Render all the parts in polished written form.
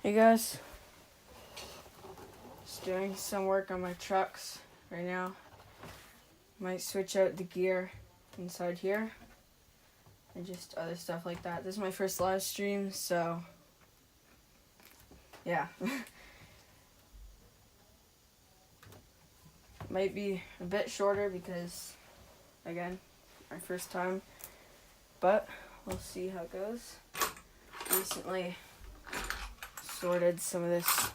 Hey guys, just doing some work on my trucks right now. Might switch out the gear inside here and just other stuff like that. This is my first live stream, so yeah. Might be a bit shorter because, again, my first time, but we'll see how it goes. Recently sorted some of this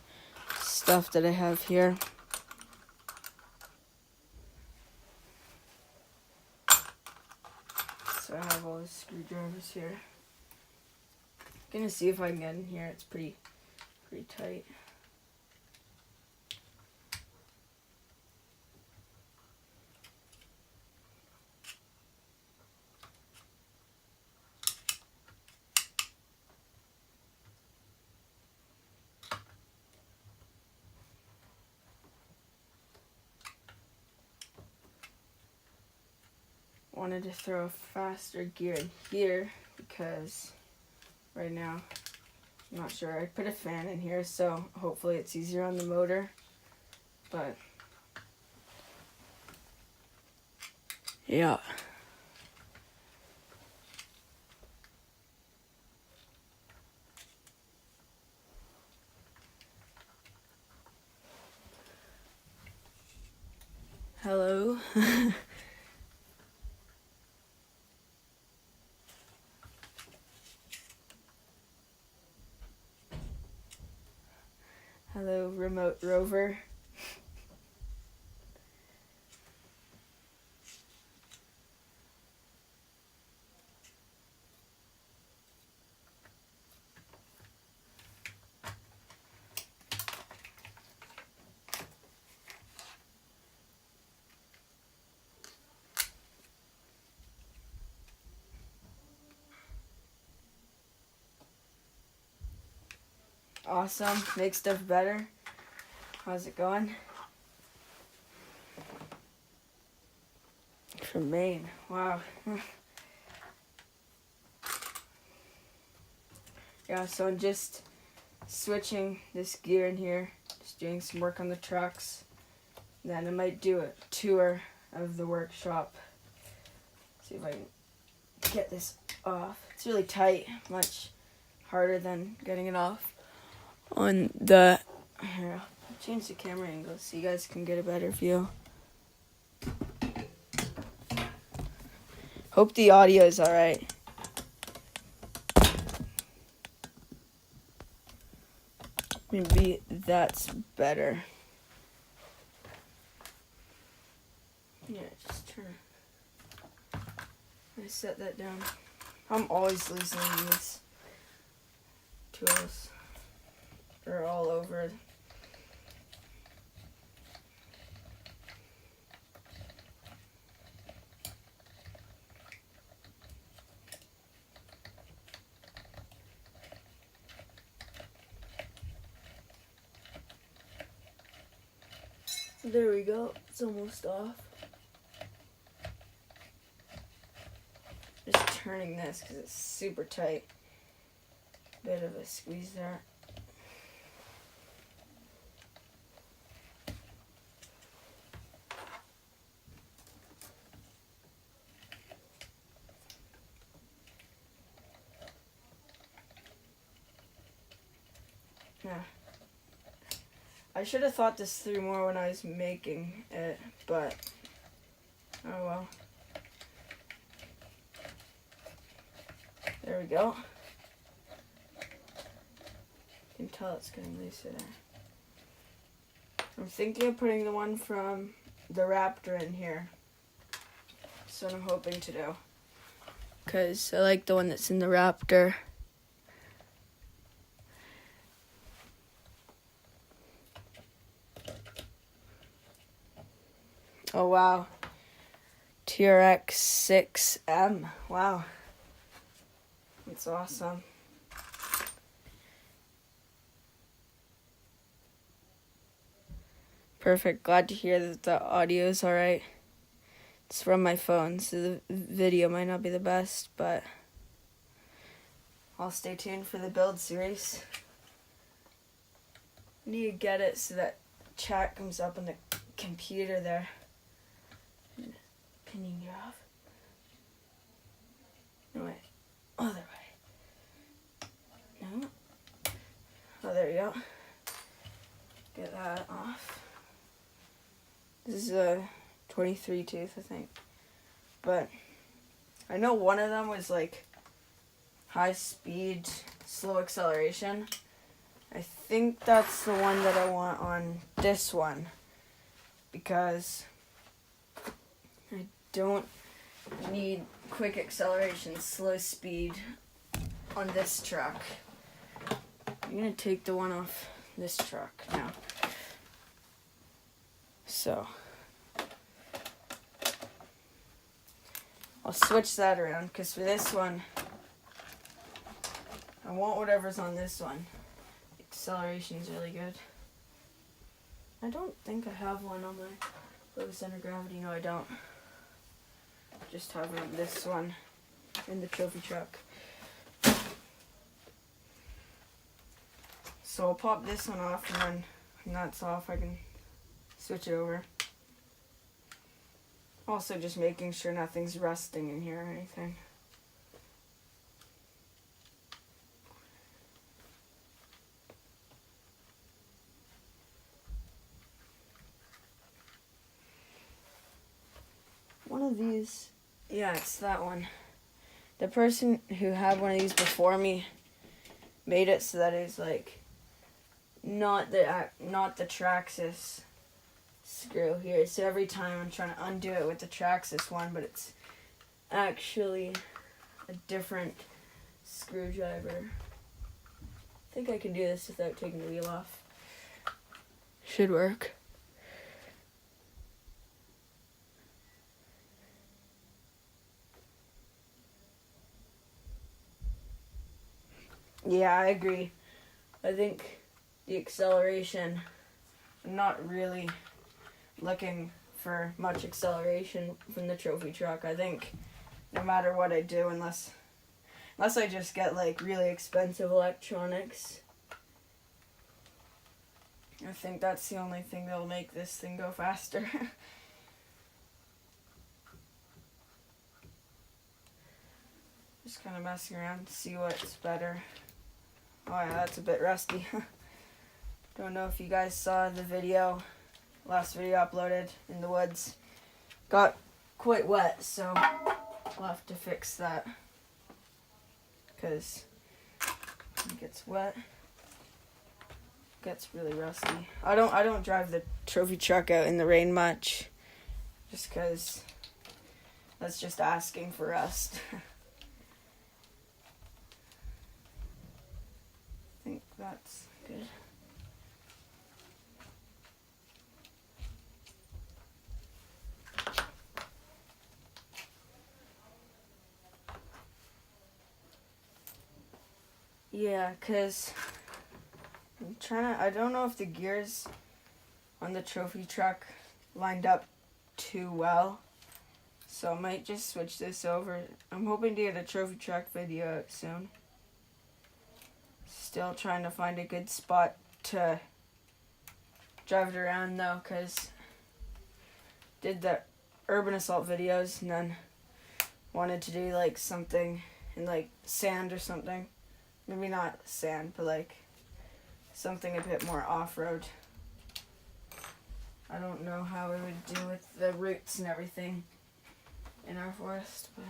stuff that I have here. So I have all the screwdrivers here. Gonna see if I can get in here. It's pretty tight. Wanted to throw a faster gear in here because right now I'm not sure. I put a fan in here, so hopefully it's easier on the motor, but yeah. Hello. Hello, remote rover. Awesome. Make stuff better. How's it going? From Maine. Wow. Yeah, so I'm just switching this gear in here. Just doing some work on the trucks. Then I might do a tour of the workshop. See if I can get this off. It's really tight. Much harder than getting it off on the... Here, I'll change the camera angle so you guys can get a better view. Hope the audio is alright. Maybe that's better. Yeah, just turn. I set that down. I'm always losing these tools. They're all over. There we go. It's almost off. Just turning this because it's super tight. Bit of a squeeze there. Yeah. I should have thought this through more when I was making it, but oh well. There we go. You can tell it's getting looser there. I'm thinking of putting the one from the Raptor in here. That's what I'm hoping to do. Because I like the one that's in the Raptor. Oh wow. TRX 6M. Wow. It's awesome. Perfect. Glad to hear that the audio is alright. It's from my phone, so the video might not be the best, but I'll stay tuned for the build series. need to get it so that chat comes up on the computer there. Can you get off? No, wait. Other way. No. Oh, there you go. Get that off. This is a 23 tooth, I think. But I know one of them was like high speed, slow acceleration. I think that's the one that I want on this one, because I don't need quick acceleration, slow speed on this truck. I'm gonna take the one off this truck now. So I'll switch that around, because for this one, I want whatever's on this one. Acceleration's really good. I don't think I have one on my low center of gravity. No, I don't. Just have it on this one in the trophy truck. So I'll pop this one off, and then when that's off, I can switch it over. Also just making sure nothing's rusting in here or anything. One of these, yeah, it's that one. The person who had one of these before me made it so that it's like not the Traxxas screw here. So every time I'm trying to undo it with the Traxxas one, but it's actually a different screwdriver. I think I can do this without taking the wheel off. Should work. Yeah, I agree. I think the acceleration, I'm not really looking for much acceleration from the trophy truck. I think no matter what I do, unless I just get like really expensive electronics, I think that's the only thing that'll make this thing go faster. Just kind of messing around to see what's better. Oh yeah, that's a bit rusty. Don't know if you guys saw the video, last video uploaded in the woods. Got quite wet, so we'll have to fix that. Because it gets wet, gets really rusty. I don't drive the trophy truck out in the rain much, just because that's just asking for rust. I think that's good. Yeah, because I don't know if the gears on the trophy truck lined up too well, so I might just switch this over. I'm hoping to get a trophy truck video out soon. Still trying to find a good spot to drive it around though, because did the urban assault videos and then wanted to do like something in like sand or something. Maybe not sand, but like something a bit more off-road. I don't know how we would do with the roots and everything in our forest, but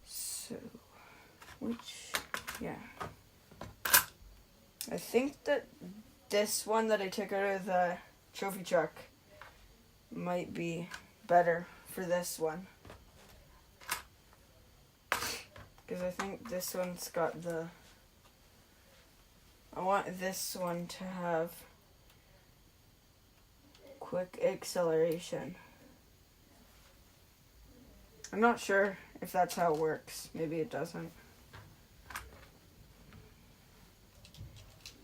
so I think that this one that I took out of the trophy truck might be better for this one, because I think this one's got I want this one to have quick acceleration. I'm not sure if that's how it works. Maybe it doesn't.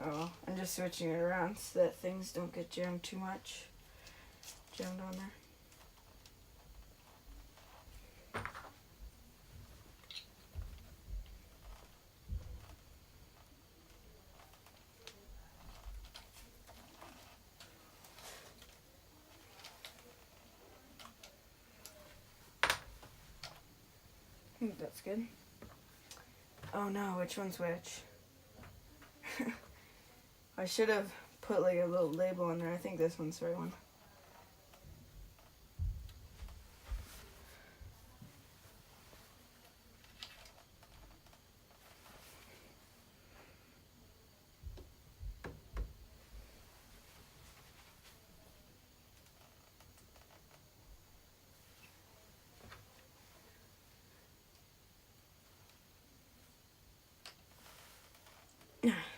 Oh, I'm just switching it around so that things don't get jammed too much. Jammed on there. think that's good. Oh no, which one's which? I should have put like a little label on there. I think this one's the right one.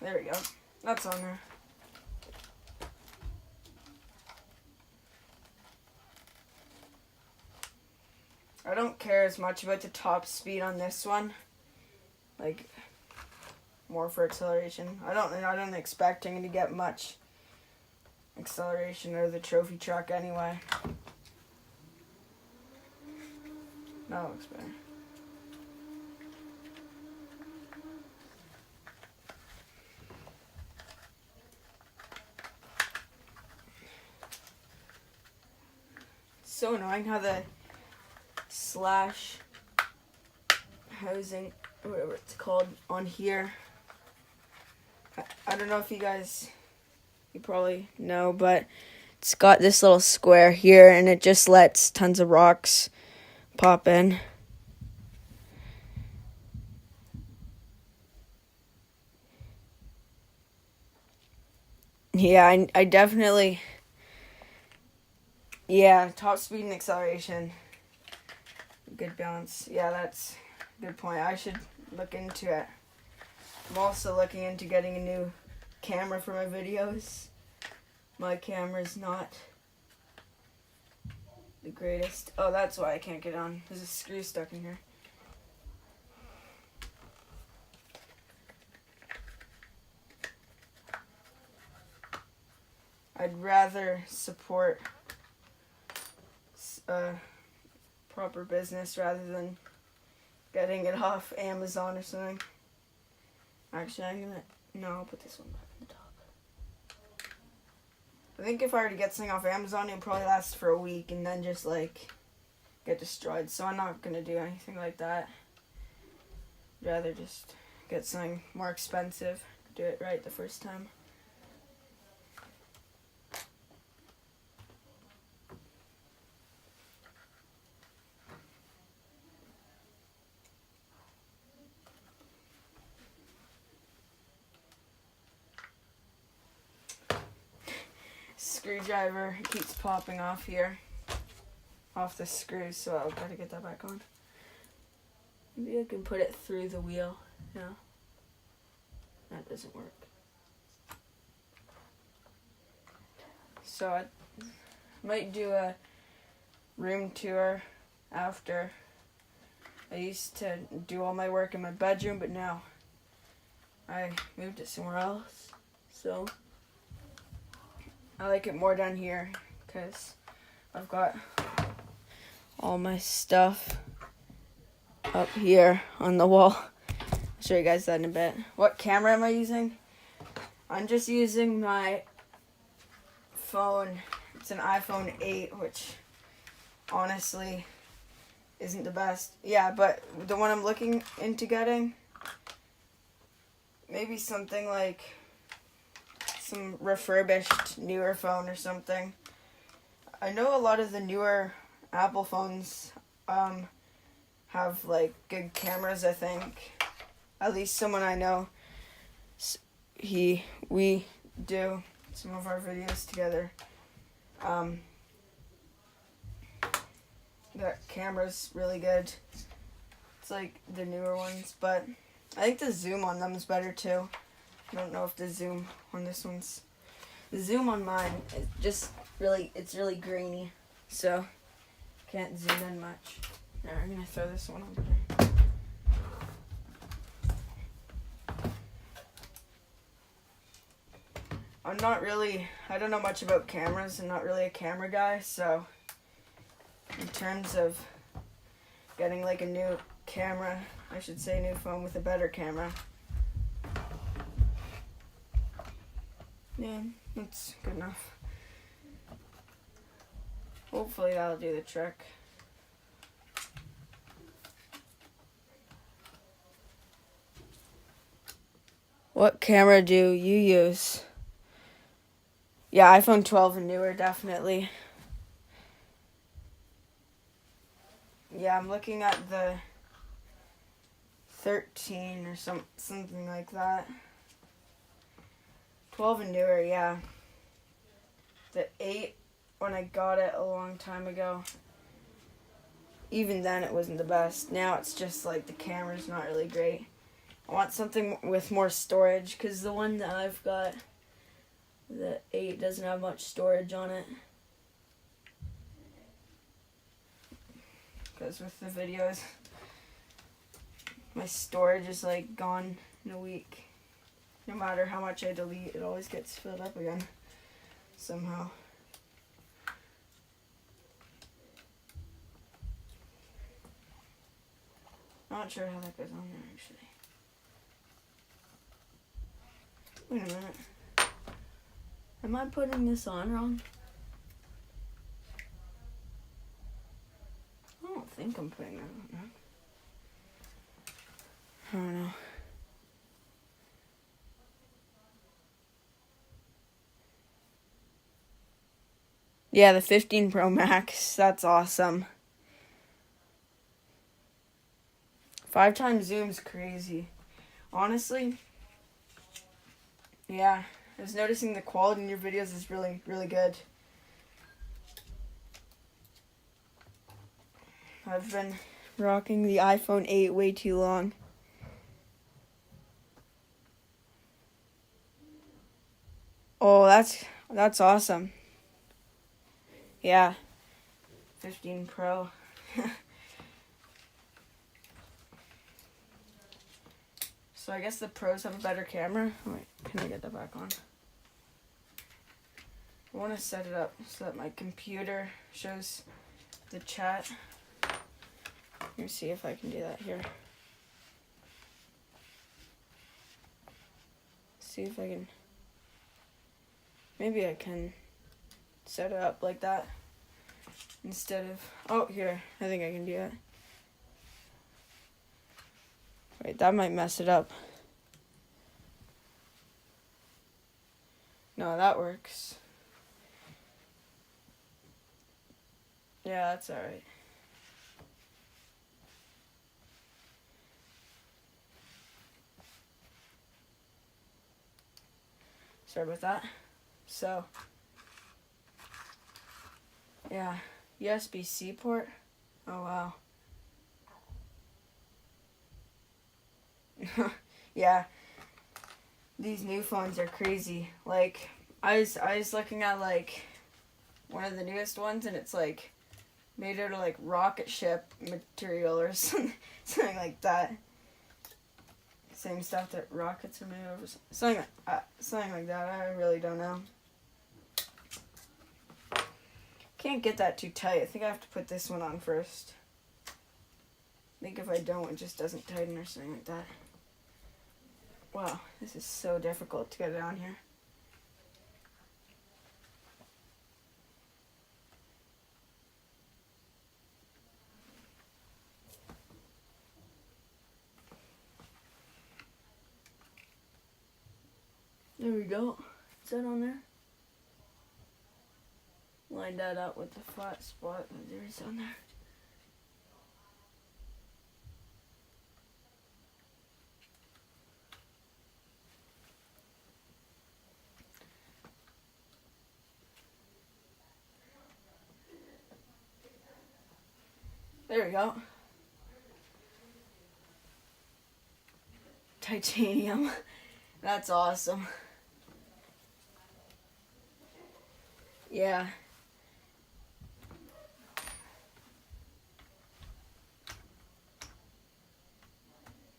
There we go. That's on there. I don't care as much about the top speed on this one. Like, more for acceleration. I don't expect to get much acceleration out of the trophy truck anyway. That looks better. So annoying how the slash housing, whatever it's called, on here. I don't know if you probably know, but it's got this little square here and it just lets tons of rocks pop in. Yeah, I definitely, yeah, top speed and acceleration. Good balance. Yeah, that's a good point. I should look into it. I'm also looking into getting a new camera for my videos. My camera's not the greatest. Oh, that's why I can't get on. There's a screw stuck in here. I'd rather support proper business rather than getting it off Amazon or something. Actually, I'll put this one back on the top. I think if I were to get something off Amazon, it'd probably last for a week and then just like get destroyed. So I'm not gonna do anything like that. I'd rather just get something more expensive, do it right the first time. Screwdriver keeps popping off here, off the screws, so I'll gotta get that back on. Maybe I can put it through the wheel. No, that doesn't work. So I might do a room tour after. I used to do all my work in my bedroom, but now I moved it somewhere else. So I like it more down here because I've got all my stuff up here on the wall. I'll show you guys that in a bit. What camera am I using? I'm just using my phone. It's an iPhone 8, which honestly isn't the best. Yeah, but the one I'm looking into getting, maybe something like some refurbished newer phone or something. I know a lot of the newer Apple phones have like good cameras, I think. At least someone I know, we do some of our videos together. That camera's really good. It's like the newer ones, but I think the zoom on them is better too. I don't know if the zoom on this one's... The zoom on mine is just really, it's really grainy, so can't zoom in much. There, I'm gonna throw this one over there. I don't know much about cameras. I'm not really a camera guy, so in terms of getting like a new camera, I should say new phone with a better camera. Yeah, that's good enough. Hopefully that'll do the trick. What camera do you use? Yeah, iPhone 12 and newer, definitely. Yeah, I'm looking at the 13 or something like that. 12 and newer, yeah. The 8, when I got it a long time ago, even then it wasn't the best. Now it's just like the camera's not really great. I want something with more storage, because the one that I've got, the 8, doesn't have much storage on it. Because with the videos, my storage is like gone in a week. No matter how much I delete, it always gets filled up again somehow. Not sure how that goes on there actually. Wait a minute. Am I putting this on wrong? I don't think I'm putting that on wrong. I don't know. Yeah, the 15 Pro Max. That's awesome. 5 times zoom's crazy. Honestly, yeah. I was noticing the quality in your videos is really, really good. I've been rocking the iPhone 8 way too long. Oh, that's awesome. Yeah. 15 Pro. So I guess the Pros have a better camera. Wait, can I get that back on? I want to set it up so that my computer shows the chat. Let me see if I can do that here. See if I can. Maybe I can set it up like that instead of. Oh, here. I think I can do that. Wait, that might mess it up. No, that works. Yeah, that's alright. Sorry about that. So, yeah, USB-C port. Oh, wow. Yeah, these new phones are crazy. Like, I was looking at, like, one of the newest ones, and it's, like, made out of, like, rocket ship material or something like that. Same stuff that rockets are made of. Something like that. I really don't know. Can't get that too tight. I think I have to put this one on first. I think if I don't, it just doesn't tighten or something like that. Wow, this is so difficult to get it on here. There we go. Is that on there? Line that up with the flat spot that there is on there. There we go. Titanium. That's awesome. Yeah.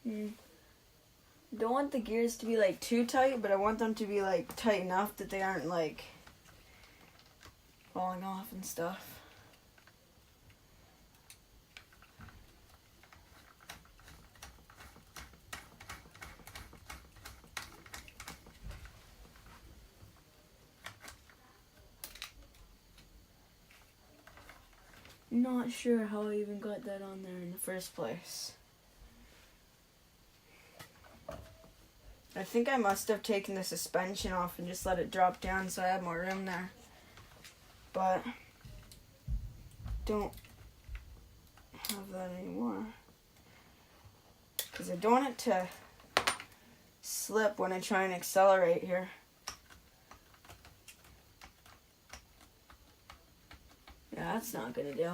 Don't want the gears to be like too tight, but I want them to be like tight enough that they aren't like falling off and stuff. Not sure how I even got that on there in the first place. I think I must have taken the suspension off and just let it drop down so I have more room there. But don't have that anymore. Because I don't want it to slip when I try and accelerate here. Yeah, that's not gonna do.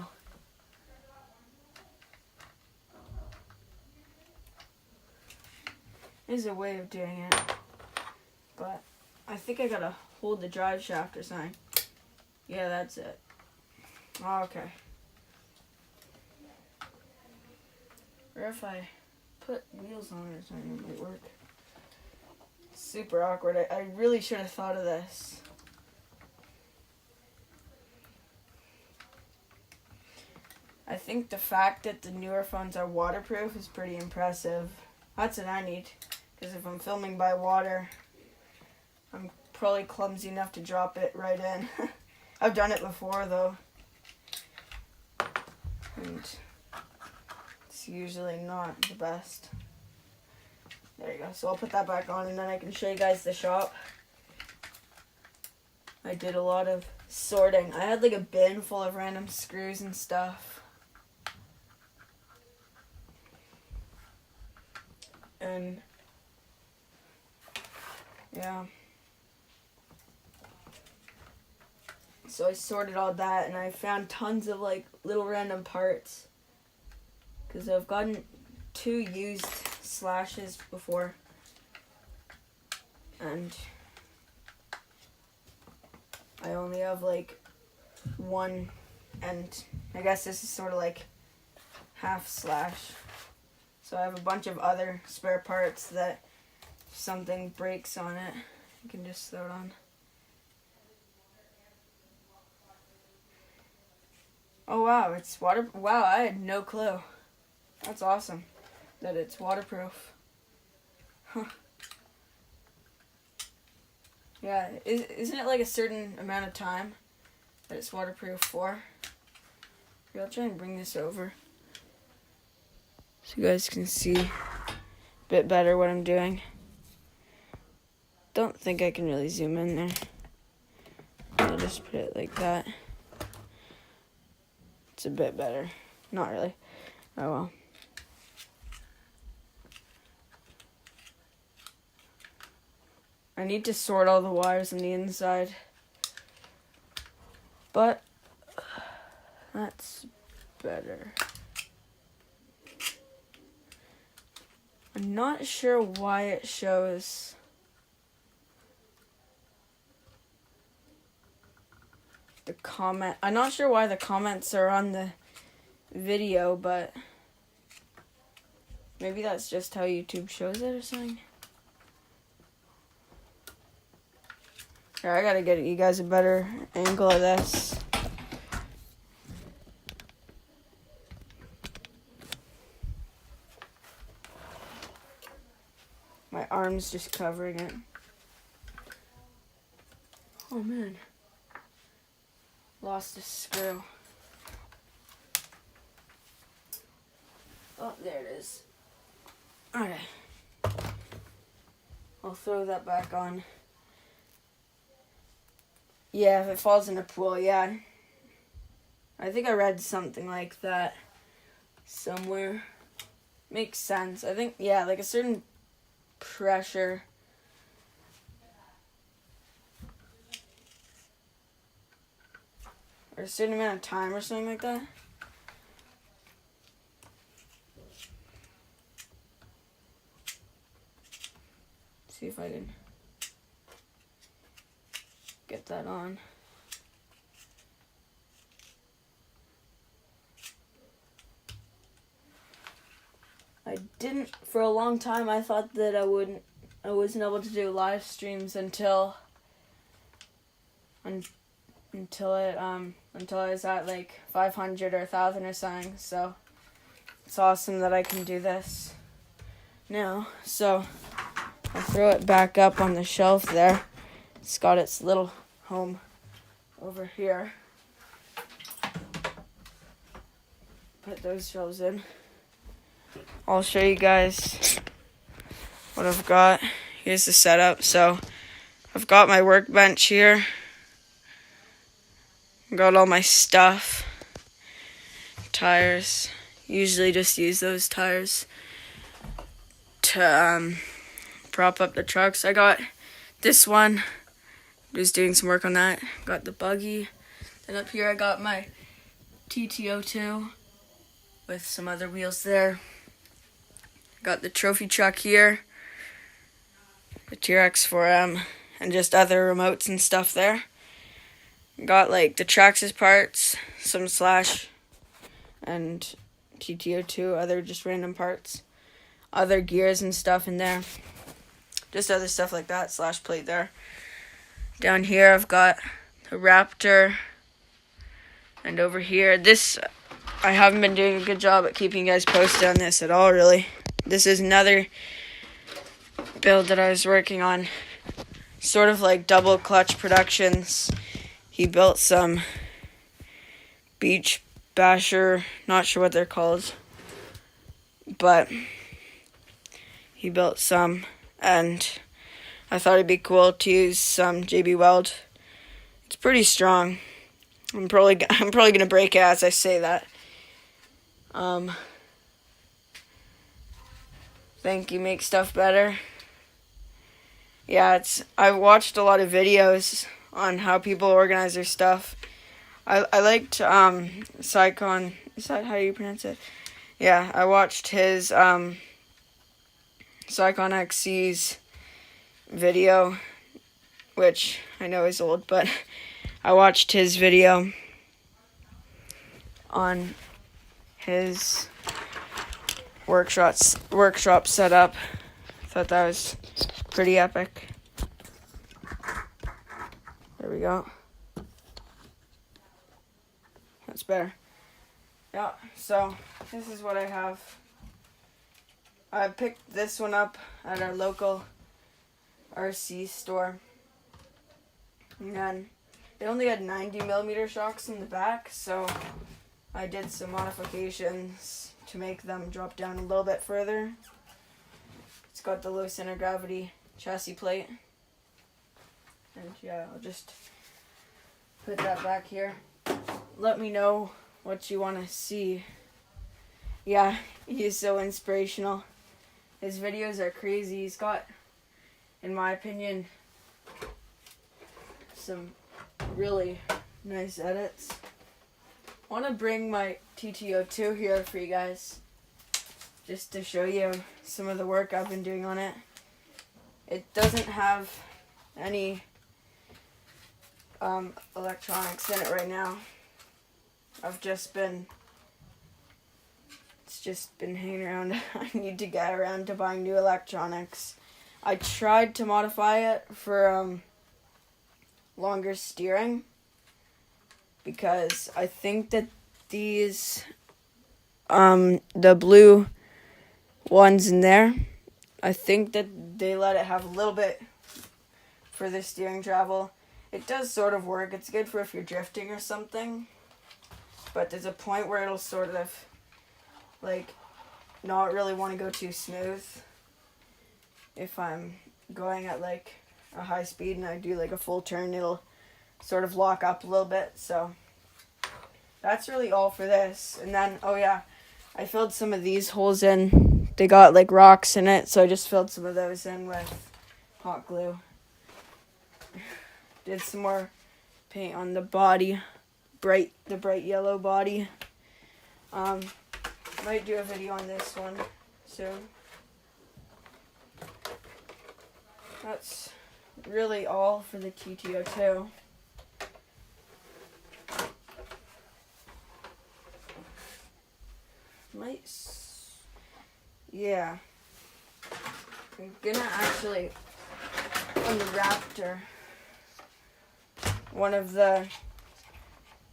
There's a way of doing it, but I think I gotta hold the drive shaft or something. Yeah, that's it. Okay. Or if I put wheels on it or something, it might work. Super awkward. I really should have thought of this. I think the fact that the newer phones are waterproof is pretty impressive. That's what I need. Because if I'm filming by water, I'm probably clumsy enough to drop it right in. I've done it before though. And it's usually not the best. There you go. So I'll put that back on and then I can show you guys the shop. I did a lot of sorting. I had like a bin full of random screws and stuff. And yeah. So I sorted all that and I found tons of like little random parts. Because I've gotten 2 used slashes before. And I only have like 1, and I guess this is sort of like half slash. So I have a bunch of other spare parts that if something breaks on it, you can just throw it on. Oh wow, it's water. Wow, I had no clue. That's awesome that it's waterproof. Huh. Yeah, isn't it like a certain amount of time that it's waterproof for? Here, I'll try and bring this over so you guys can see a bit better what I'm doing. Don't think I can really zoom in there. I'll just put it like that. It's a bit better. Not really. Oh well. I need to sort all the wires on the inside. But that's better. I'm not sure why it shows the comment. I'm not sure why the comments are on the video, but maybe that's just how YouTube shows it or something. Here, I gotta get you guys a better angle of this. My arm's just covering it. Oh man. Lost a screw. Oh, there it is. Okay. I'll throw that back on. Yeah, if it falls in a pool, yeah. I think I read something like that somewhere. Makes sense. I think, yeah, like a certain pressure. Or a certain amount of time or something like that. See if I can get that on. I didn't, for a long time I thought that I wasn't able to do live streams until I was at like 500 or 1,000 or something. So it's awesome that I can do this now. So I'll throw it back up on the shelf there. It's got its little home over here. Put those shelves in. I'll show you guys what I've got here's the setup. So I've got my workbench here. Got all my stuff. Tires. Usually just use those tires to prop up the trucks. I got this one. Just doing some work on that. Got the buggy. Then up here I got my TTO2 with some other wheels there. Got the trophy truck here. The T-Rex 4M and just other remotes and stuff there. Got like the Traxxas parts, some Slash and TTO2, other just random parts. Other gears and stuff in there. Just other stuff like that, Slash plate there. Down here I've got the Raptor. And over here, this, I haven't been doing a good job at keeping you guys posted on this at all, really. This is another build that I was working on. Sort of like Double Clutch Productions. He built some Beach Basher, not sure what they're called. But he built some, and I thought it'd be cool to use some JB Weld. It's pretty strong. I'm probably gonna break it as I say that. Think you make stuff better. Yeah, I've watched a lot of videos on how people organize their stuff. I liked Sycon. Is that how you pronounce it? Yeah, I watched his Sycon XC's video, which I know is old, but I watched his video on his workshop setup. Thought that was pretty epic. There we go. That's better. Yeah, so this is what I have. I picked this one up at our local RC store. And then they only had 90mm shocks in the back, so I did some modifications to make them drop down a little bit further. It's got the low center gravity chassis plate. And yeah, I'll just put that back here. Let me know what you want to see. Yeah, he's so inspirational. His videos are crazy. He's got, in my opinion, some really nice edits. I want to bring my TTO2 here for you guys, just to show you some of the work I've been doing on it. It doesn't have any electronics in it right now. It's just been hanging around. I need to get around to buying new electronics. I tried to modify it for longer steering, because I think that these the blue ones in there, I think that they let it have a little bit further steering travel. It does sort of work. It's good for if you're drifting or something, but there's a point where it'll sort of like not really want to go too smooth. If I'm going at like a high speed and I do like a full turn, it'll sort of lock up a little bit. So that's really all for this. And then, oh yeah, I filled some of these holes in. They got like rocks in it, so I just filled some of those in with hot glue. Did some more paint on the body, the bright yellow body. Might do a video on this one soon. That's really all for the TTO2. Yeah. I'm gonna actually, on the Raptor, one of the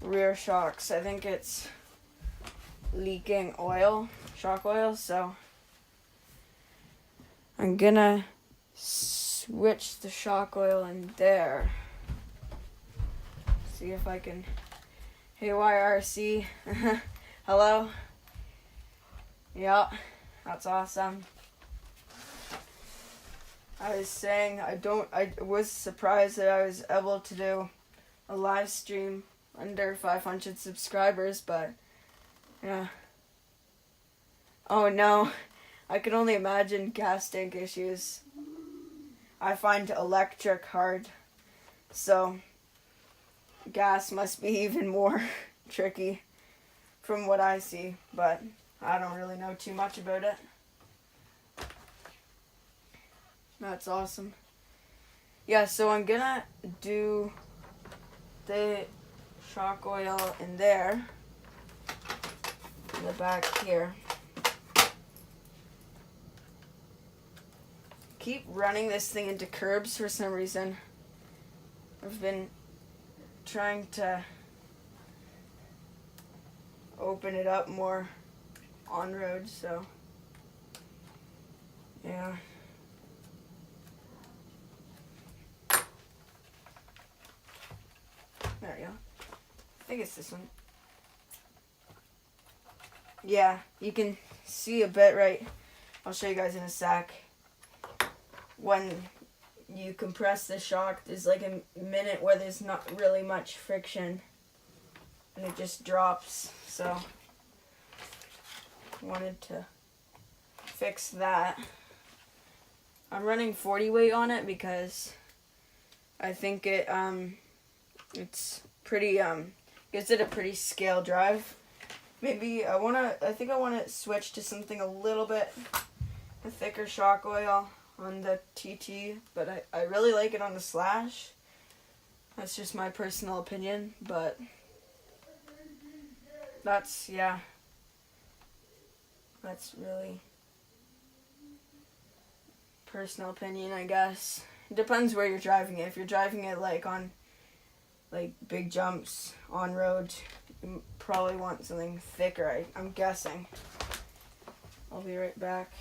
rear shocks, I think it's leaking oil, shock oil, so I'm gonna switch the shock oil in there. See if I can. Hey YRC, hello. Yeah, that's awesome. I was saying I was surprised that I was able to do a live stream under 500 subscribers, but yeah. Oh no, I can only imagine gas tank issues. I find electric hard, so gas must be even more tricky from what I see, but I don't really know too much about it. That's awesome. Yeah, so I'm gonna do the shock oil in there, in the back here. Keep running this thing into curbs for some reason. I've been trying to open it up more on road, so yeah. There we go. I think it's this one. Yeah, you can see a bit, right? I'll show you guys in a sec. When you compress the shock, there's like a minute where there's not really much friction and it just drops. So wanted to fix that. I'm running 40 weight on it because I think it's pretty gives it a pretty scale drive. Maybe I think I want to switch to something a little bit a thicker shock oil on the TT, but I really like it on the Slash. That's just my personal opinion, but that's really personal opinion, I guess. It depends where you're driving it. If you're driving it like on like big jumps on road, you probably want something thicker, I'm guessing. I'll be right back.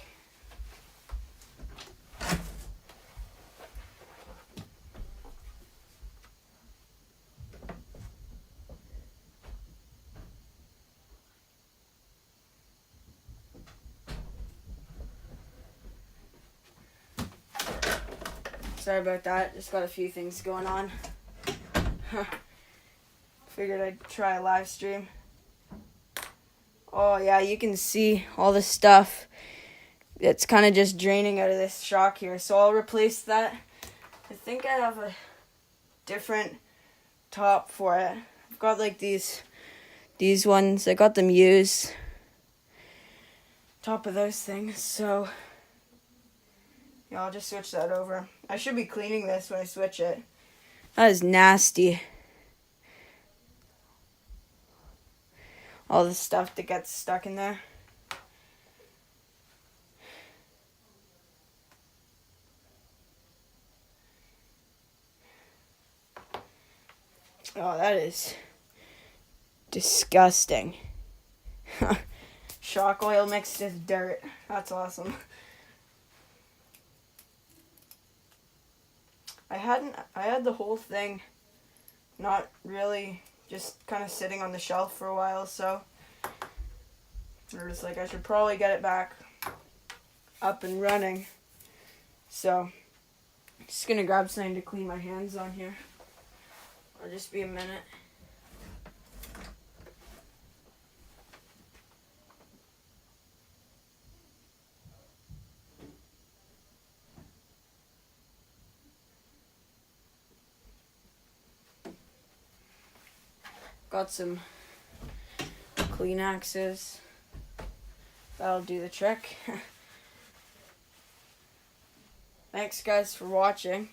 Sorry about that, just got a few things going on. Figured I'd try a live stream. Oh yeah, you can see all the stuff that's kind of just draining out of this shock here. So I'll replace that. I think I have a different top for it. I've got like these ones. I got them used. Top of those things. So yeah, I'll just switch that over. I should be cleaning this when I switch it. That is nasty. All the stuff that gets stuck in there. Oh, that is disgusting. Shock oil mixed with dirt. That's awesome. I had the whole thing not really, just kind of sitting on the shelf for a while, so I was like, I should probably get it back up and running. So, just gonna grab something to clean my hands on here. I'll just be a minute. Got some Kleenexes. That'll do the trick. Thanks guys for watching.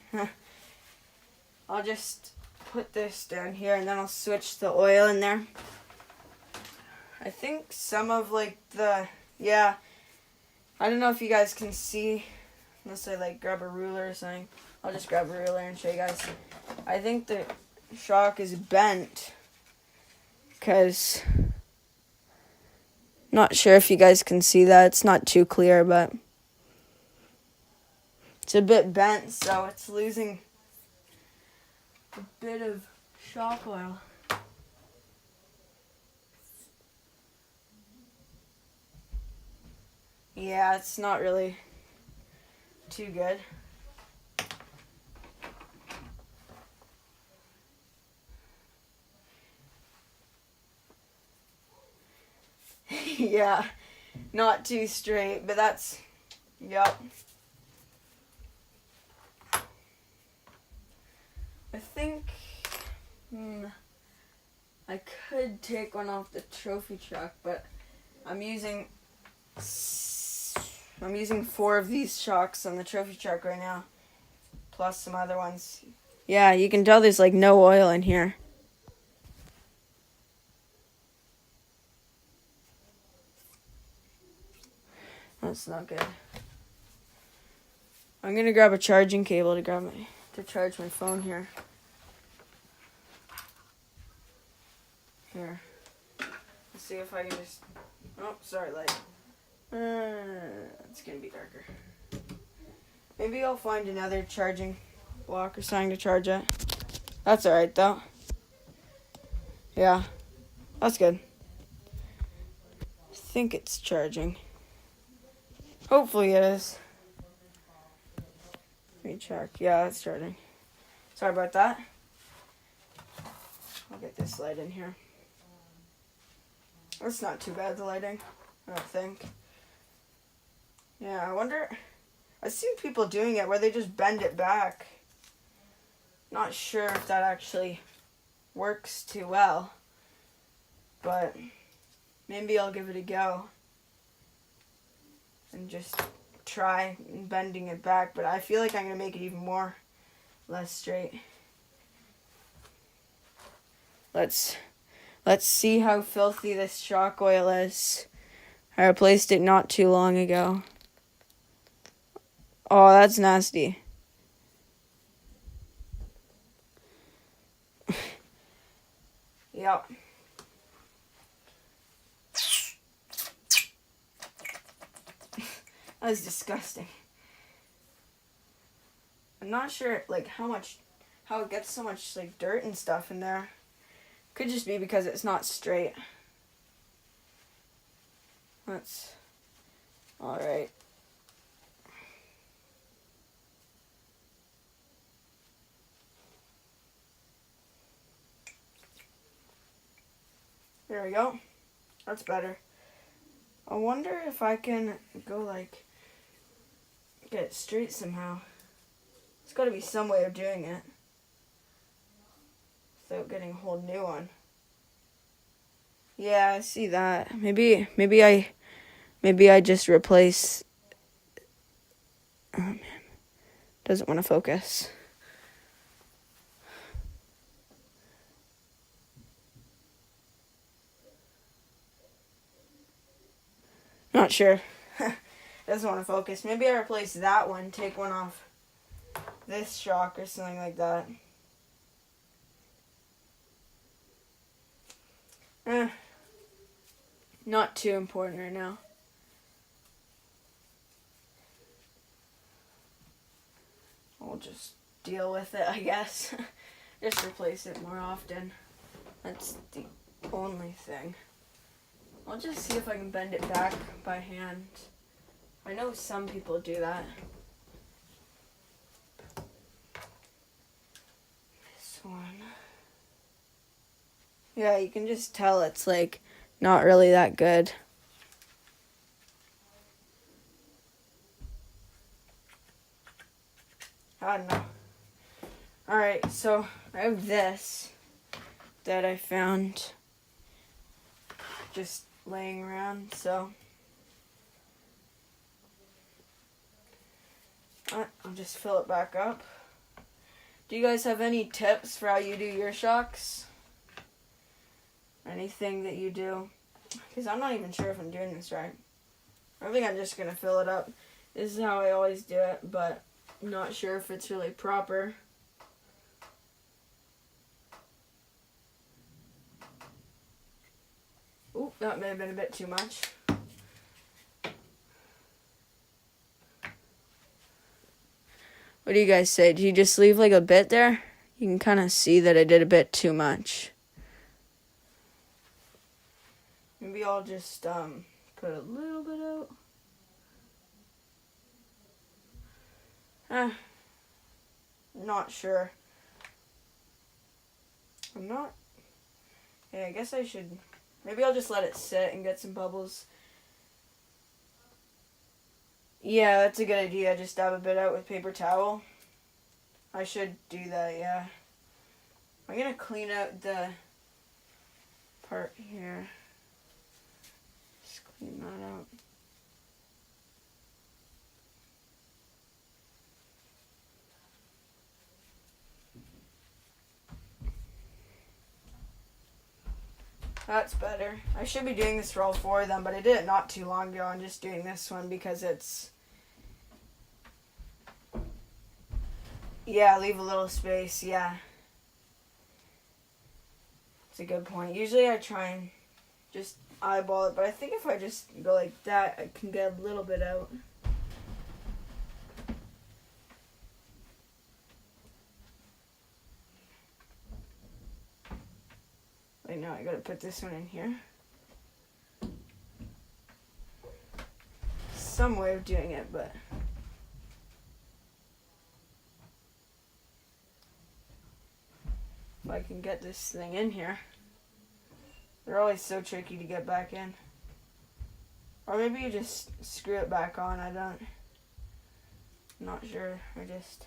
I'll just put this down here and then I'll switch the oil in there. I think some of like I don't know if you guys can see, unless I like grab a ruler or something. I'll just grab a ruler and show you guys. I think the shock is bent. Because not sure if you guys can see that. It's not too clear, but it's a bit bent, so it's losing a bit of shock oil. Yeah, it's not really too good. Yeah, not too straight, but that's, yep. I think, I could take one off the trophy truck, but I'm using 4 of these shocks on the trophy truck right now, plus some other ones. Yeah, you can tell there's like no oil in here. That's not good. I'm gonna grab a charging cable to charge my phone here. Here. Let's see if I can just. Oh, sorry, light. It's gonna be darker. Maybe I'll find another charging block or something to charge it. That's alright though. Yeah, that's good. I think it's charging. Hopefully it is. Let me check. Yeah, it's charging. Sorry about that. I'll get this light in here. That's not too bad, the lighting, I don't think. Yeah, I wonder. I've seen people doing it where they just bend it back. Not sure if that actually works too well. But maybe I'll give it a go. And just try bending it back. But I feel like I'm going to make it even less straight. Let's see how filthy this shock oil is. I replaced it not too long ago. Oh, that's nasty. Yep. That was disgusting. I'm not sure like how it gets so much like dirt and stuff in there. Could just be because it's not straight. That's alright. There we go. That's better. I wonder if I can go like get it straight somehow. There's got to be some way of doing it without getting a whole new one. Yeah, I see that. Maybe I just replace. Oh man, doesn't want to focus. Not sure. Doesn't want to focus. Maybe I replace that one, take one off this shock or something like that. Not too important right now. I'll just deal with it, I guess. Just replace it more often. That's the only thing. I'll just see if I can bend it back by hand. I know some people do that. This one. Yeah, you can just tell it's like not really that good. I don't know. Alright, so I have this that I found just laying around, so I'll just fill it back up. Do you guys have any tips for how you do your shocks? Anything that you do? Because I'm not even sure if I'm doing this right. I think I'm just going to fill it up. This is how I always do it, but I'm not sure if it's really proper. Ooh, that may have been a bit too much. What do you guys say? Do you just leave like a bit there? You can kind of see that I did a bit too much. Maybe I'll just put a little bit out. Not sure. I'm not. Yeah, I guess I should Maybe I'll just let it sit and get some bubbles. Yeah, that's a good idea. Just dab a bit out with paper towel. I should do that, yeah. I'm gonna clean out the part here. Just clean that out. That's better. I should be doing this for all 4 of them, but I did it not too long ago. I'm just doing this one because it's... Yeah, leave a little space, yeah. It's a good point. Usually I try and just eyeball it, but I think if I just go like that, I can get a little bit out. Wait, no, I gotta put this one in here. Some way of doing it, but... If I can get this thing in here. They're always so tricky to get back in. Or maybe you just screw it back on, I'm not sure. I just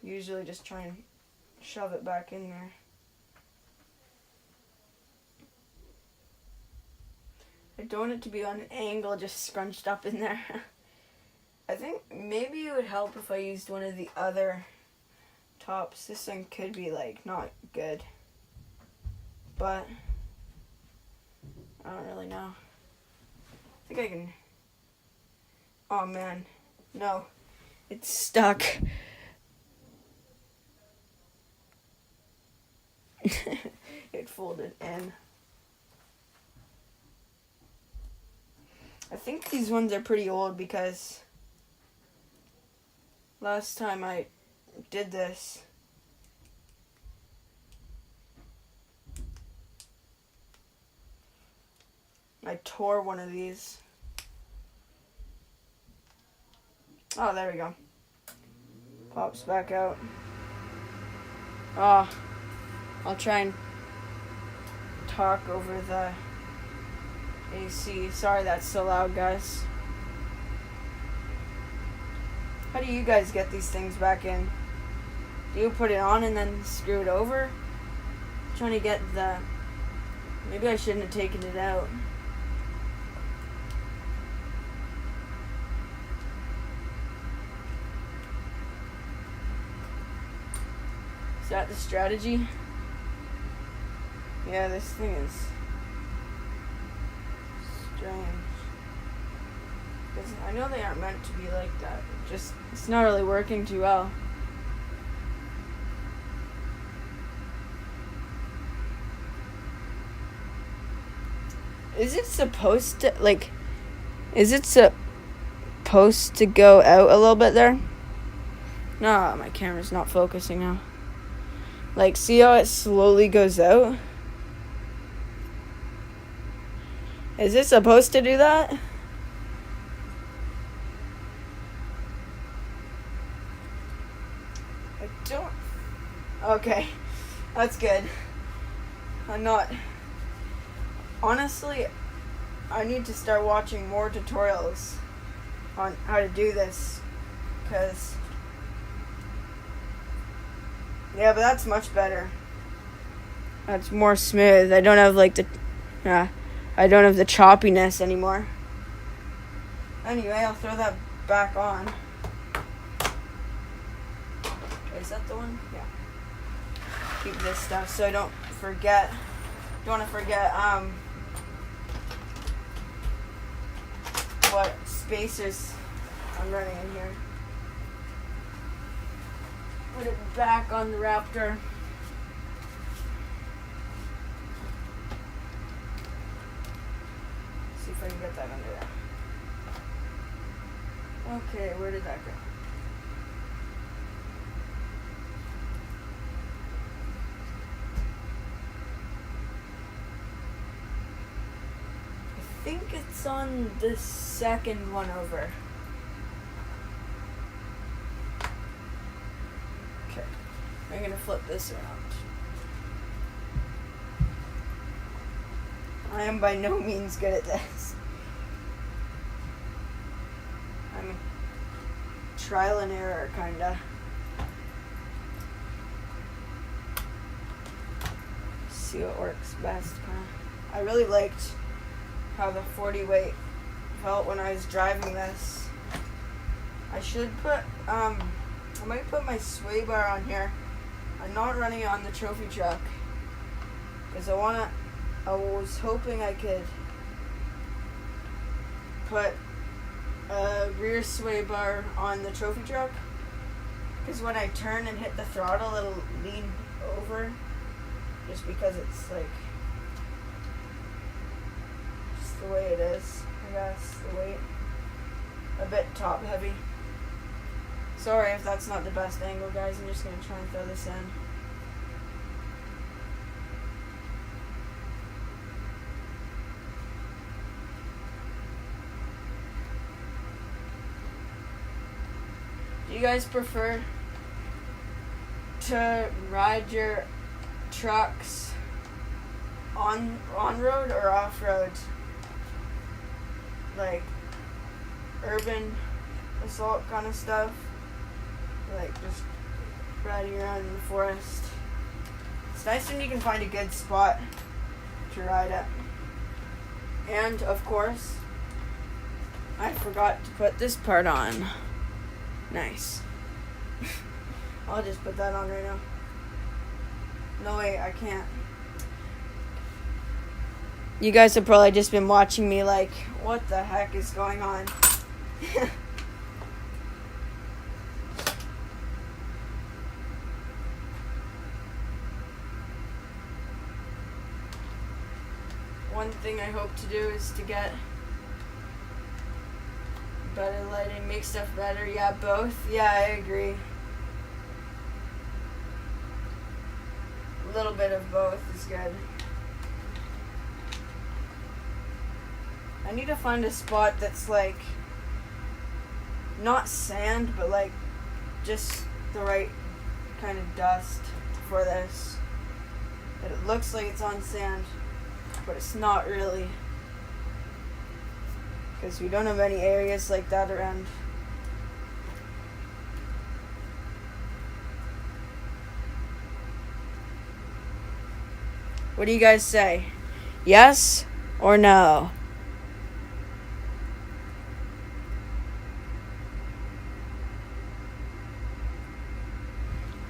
usually just try and shove it back in there. I don't want it to be on an angle, just scrunched up in there. I think maybe it would help if I used one of the other tops. This one could be like not good, but I don't really know. I think I can... Oh man, no, it's stuck. It folded in. I think these ones are pretty old because last time I did this, I tore one of these. Oh, there we go. Pops back out. Oh, I'll try and talk over the AC. Sorry that's so loud, guys. How do you guys get these things back in? Do you put it on and then screw it over? I'm trying to get the... Maybe I shouldn't have taken it out. Is that the strategy? Yeah, this thing is strange. Because I know they aren't meant to be like that. It's not really working too well. Is it supposed to, like, is it supposed to go out a little bit there? No, my camera's not focusing now. Like, see how it slowly goes out? Is it supposed to do that? I don't... Okay, that's good. I'm not... Honestly, I need to start watching more tutorials on how to do this, because... Yeah, but that's much better. That's more smooth. I don't have, like, I don't have the choppiness anymore. Anyway, I'll throw that back on. Is that the one? Yeah. Keep this stuff so I don't forget. Don't want to forget, what spacers I'm running in here. Put it back on the Raptor. See if I can get that under there. Okay, where did that go? I think it's on the second one over. Okay, I'm gonna flip this around. I am by no means good at this. I'm trial and error, kinda. See what works best, kinda. I really liked how the 40 weight felt when I was driving this. I should put, I might put my sway bar on here. I'm not running it on the trophy truck because I was hoping I could put a rear sway bar on the trophy truck because when I turn and hit the throttle, it'll lean over just because it's like just the way it is, I guess, the weight. A bit top heavy. Sorry if that's not the best angle, guys. I'm just going to try and throw this in. Do you guys prefer to ride your trucks on road or off road? Like urban assault kind of stuff? Like just riding around in the forest. It's nice when you can find a good spot to ride at. And of course, I forgot to put this part on. Nice. I'll just put that on right now. No way, I can't. You guys have probably just been watching me like, what the heck is going on? One thing I hope to do is to get better lighting, make stuff better. Yeah, both. Yeah, I agree. A little bit of both is good. I need to find a spot that's like not sand, but like just the right kind of dust for this. But it looks like it's on sand, but it's not really, because we don't have any areas like that around. What do you guys say? Yes or no?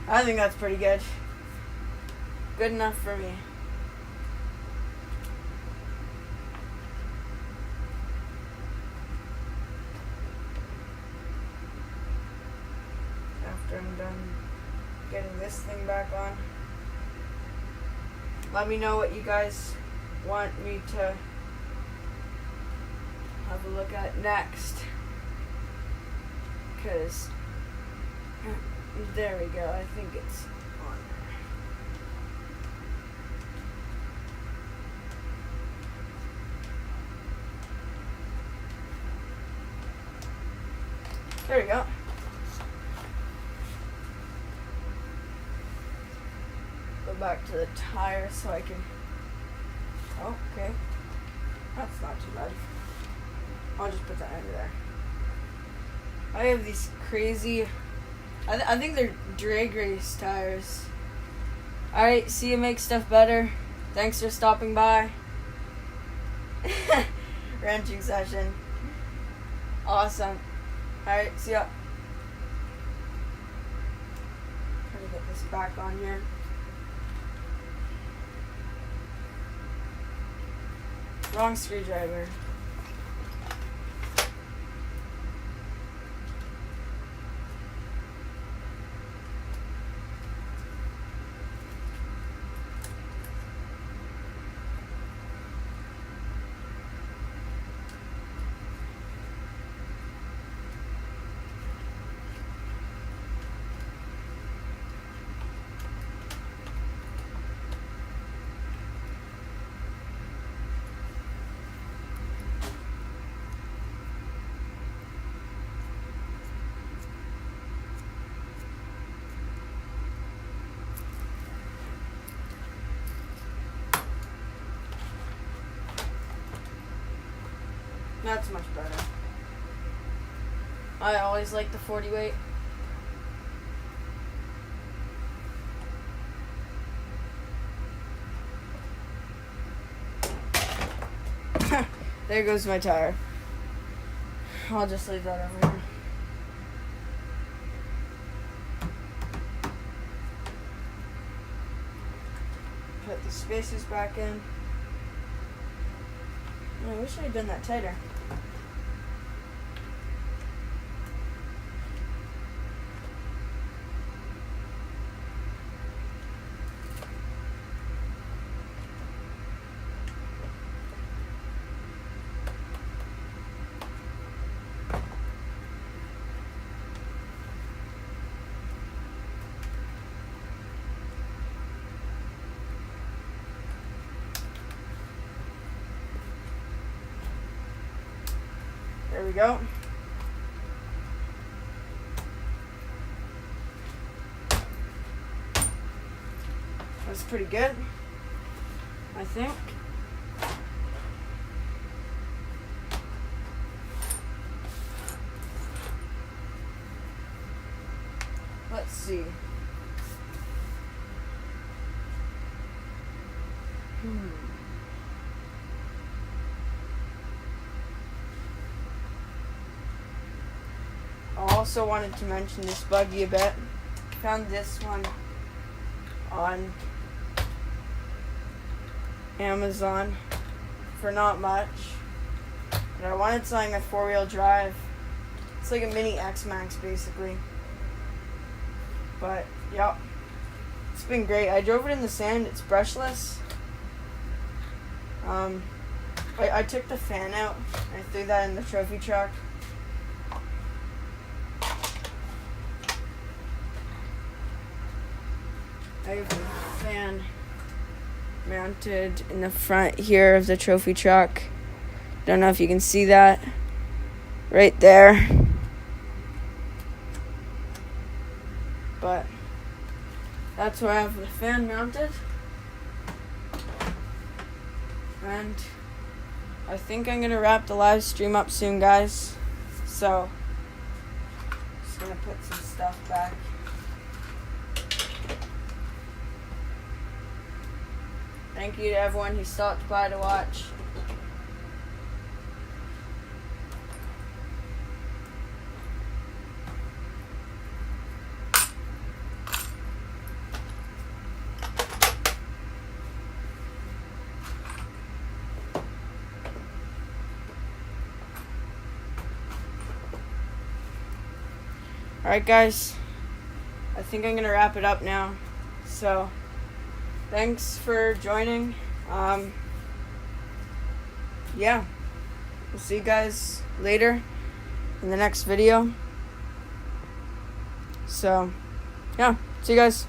I think that's pretty good. Good enough for me. After I'm done getting this thing back on, let me know what you guys want me to have a look at next. Because there we go. I think it's on there. There we go. Go back to the tire so I can. Oh, okay. That's not too bad. I'll just put that under there. I have these crazy. I think they're drag race tires. Alright, see you make stuff better. Thanks for stopping by. Wrenching session. Awesome. Alright, see ya. Try to get this back on here. Wrong screwdriver. That's much better. I always like the 40 weight. There goes my tire. I'll just leave that over here. Put the spacers back in. I wish I had done that tighter. There we go. That's pretty good, I think. Let's see. I also wanted to mention this buggy a bit. Found this one on Amazon for not much. But I wanted something with 4-wheel drive. It's like a mini X-Max basically. But, yep. It's been great. I drove it in the sand. It's brushless. I took the fan out. I threw that in the trophy truck. I have a fan mounted in the front here of the trophy truck. Don't know if you can see that. Right there. But that's where I have the fan mounted. And I think I'm going to wrap the live stream up soon, guys. So, just going to put some stuff back. Thank you to everyone who stopped by to watch. Alright guys, I think I'm going to wrap it up now. So, thanks for joining. Yeah, we'll see you guys later in the next video. So, yeah, see you guys.